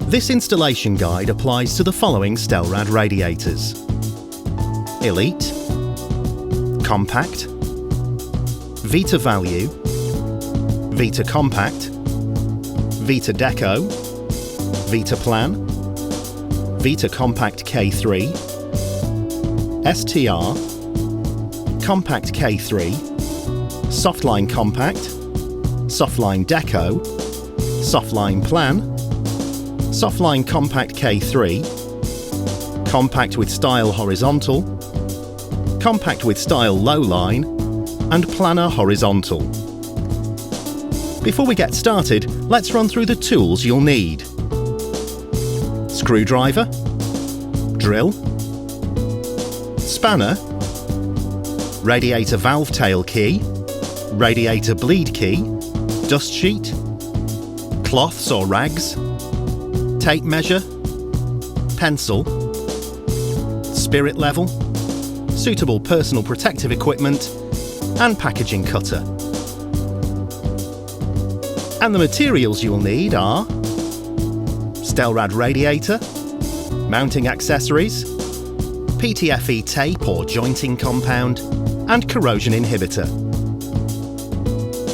This installation guide applies to the following Stelrad radiators: Elite, Compact, Vita Value, Vita Compact, Vita Deco, Vita Plan, Vita Compact K3, STR, Compact K3, Softline Compact, Softline Deco, Softline Plan, Softline Compact K3, Compact with Style Horizontal, Compact with Style Lowline, and Planner Horizontal. Before we get started, let's run through the tools you'll need: screwdriver, drill, spanner, radiator valve tail key, radiator bleed key, dust sheet, cloths or rags, tape measure, pencil, spirit level, suitable personal protective equipment, and packaging cutter. And the materials you'll need are Stelrad radiator, mounting accessories, PTFE tape or jointing compound, and corrosion inhibitor.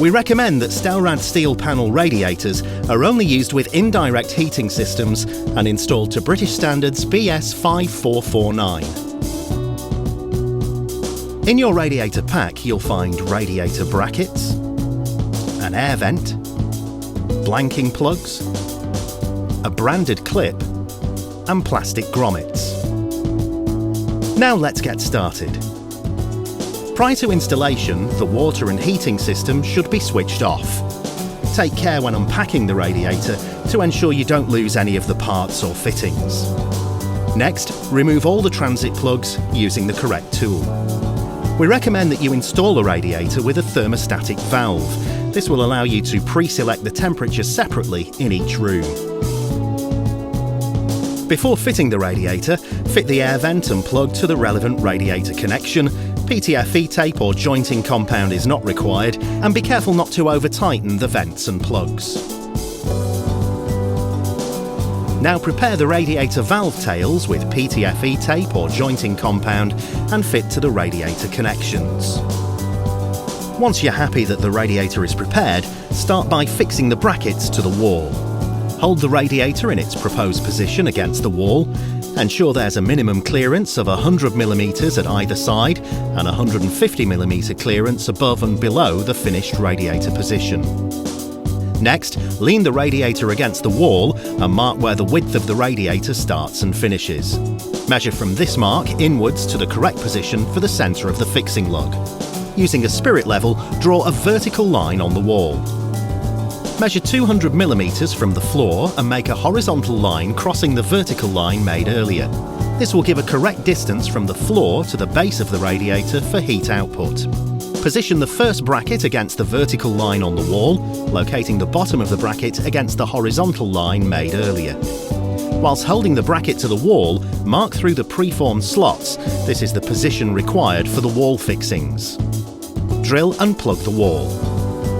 We recommend that Stelrad steel panel radiators are only used with indirect heating systems and installed to British standards BS 5449. In your radiator pack you'll find radiator brackets, an air vent, blanking plugs, a branded clip, and plastic grommets. Now let's get started. Prior to installation, the water and heating system should be switched off. Take care when unpacking the radiator to ensure you don't lose any of the parts or fittings. Next, remove all the transit plugs using the correct tool. We recommend that you install a radiator with a thermostatic valve. This will allow you to pre-select the temperature separately in each room. Before fitting the radiator, fit the air vent and plug to the relevant radiator connection. PTFE tape or jointing compound is not required, and be careful not to over-tighten the vents and plugs. Now prepare the radiator valve tails with PTFE tape or jointing compound and fit to the radiator connections. Once you're happy that the radiator is prepared, start by fixing the brackets to the wall. Hold the radiator in its proposed position against the wall. Ensure there's a minimum clearance of 100mm at either side and 150mm clearance above and below the finished radiator position. Next, lean the radiator against the wall and mark where the width of the radiator starts and finishes. Measure from this mark inwards to the correct position for the centre of the fixing lug. Using a spirit level, draw a vertical line on the wall. Measure 200mm from the floor and make a horizontal line crossing the vertical line made earlier. This will give a correct distance from the floor to the base of the radiator for heat output. Position the first bracket against the vertical line on the wall, locating the bottom of the bracket against the horizontal line made earlier. Whilst holding the bracket to the wall, mark through the preformed slots. This is the position required for the wall fixings. Drill and plug the wall.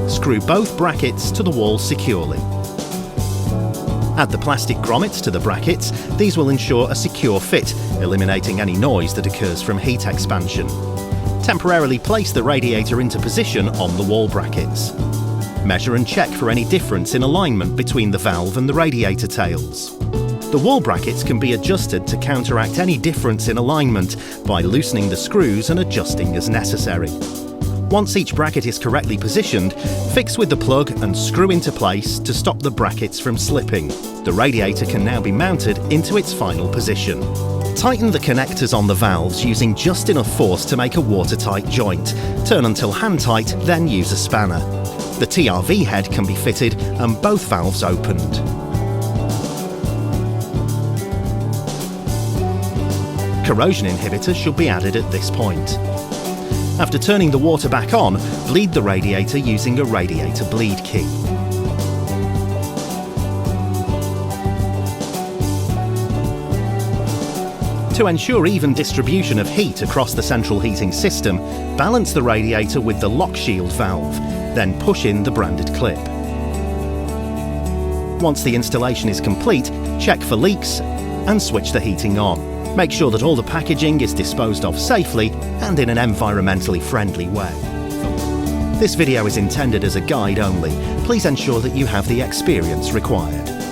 Screw both brackets to the wall securely. Add the plastic grommets to the brackets. These will ensure a secure fit, eliminating any noise that occurs from heat expansion. Temporarily place the radiator into position on the wall brackets. Measure and check for any difference in alignment between the valve and the radiator tails. The wall brackets can be adjusted to counteract any difference in alignment by loosening the screws and adjusting as necessary. Once each bracket is correctly positioned, fix with the plug and screw into place to stop the brackets from slipping. The radiator can now be mounted into its final position. Tighten the connectors on the valves using just enough force to make a watertight joint. Turn until hand tight, then use a spanner. The TRV head can be fitted and both valves opened. Corrosion inhibitor should be added at this point. After turning the water back on, bleed the radiator using a radiator bleed key. To ensure even distribution of heat across the central heating system, balance the radiator with the lock shield valve, then push in the branded clip. Once the installation is complete, check for leaks and switch the heating on. Make sure that all the packaging is disposed of safely and in an environmentally friendly way. This video is intended as a guide only. Please ensure that you have the experience required.